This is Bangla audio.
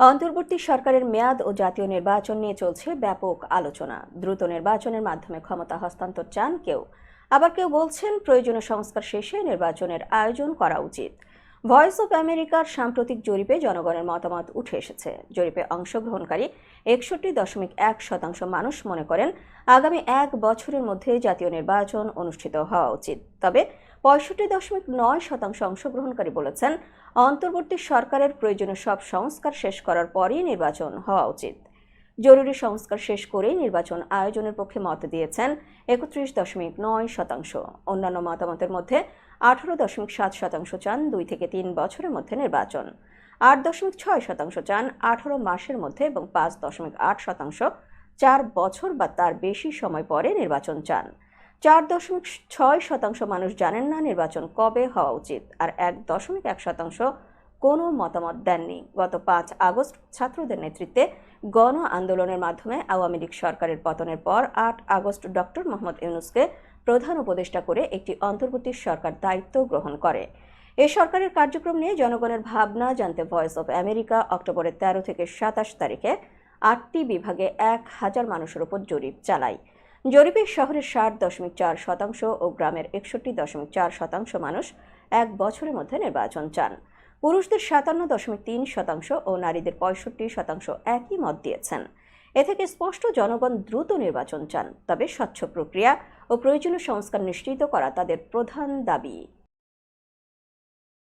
অন্তর্বর্তী সরকারের মেয়াদ ও জাতীয় নির্বাচন নিয়ে চলছে ব্যাপক আলোচনা। দ্রুত নির্বাচনের মাধ্যমে ক্ষমতা হস্তান্তর চান কেউ, আবার কেউ বলছেন প্রয়োজনীয় সংস্কার শেষে নির্বাচনের আয়োজন করা উচিত। ভয়েস অব আমেরিকার সাম্প্রতিক জরিপে জনগণের মতামত উঠে এসেছে। জরিপে অংশগ্রহণকারী 61.1% মানুষ মনে করেন আগামী 1 বছরের মধ্যে জাতীয় নির্বাচন অনুষ্ঠিত হওয়া উচিত। তবে 65.9% অংশগ্রহণকারী বলেছেন অন্তর্বর্তী সরকারের প্রয়োজনীয় সব সংস্কার শেষ করার পরই নির্বাচন হওয়া উচিত। জরুরি সংস্কার শেষ করেই নির্বাচন আয়োজনের পক্ষে মত দিয়েছেন 31.9%। অন্যান্য মতামতের মধ্যে 18.7% চান 2 থেকে 3 বছরের মধ্যে নির্বাচন, 8.6% চান 18 মাসের মধ্যে এবং 5.8% 4 বছর বা তার বেশি সময় পরে নির্বাচন চান। 4.6% মানুষ জানেন না নির্বাচন কবে হওয়া উচিত, আর 1.1% কোনো মতামত দেননি। গত 5 আগস্ট ছাত্রদের নেতৃত্বে গণ আন্দোলনের মাধ্যমে আওয়ামী লীগ সরকারের পতনের পর 8 আগস্ট ডক্টর মোহাম্মদ ইউনূসকে প্রধান উপদেষ্টা করে একটি অন্তর্বর্তী সরকার দায়িত্ব গ্রহণ করে। এই সরকারের কার্যক্রম নিয়ে জনগণের ভাবনা জানতে ভয়েস অব আমেরিকা অক্টোবরের 13 থেকে 27 তারিখে 8টি বিভাগে 1000 মানুষের উপর জরিপ চালায়। জরিপে শহরের 60.4% ও গ্রামের 61.4% মানুষ 1 বছরের মধ্যে নির্বাচন চান। পুরুষদের 57.3% ও নারীদের 65% একই মত দিয়েছেন। এ থেকে স্পষ্ট জনগণ দ্রুত নির্বাচন চান, তবে স্বচ্ছ প্রক্রিয়া ও প্রয়োজনীয় সংস্কার নিশ্চিত করা তাদের প্রধান দাবি।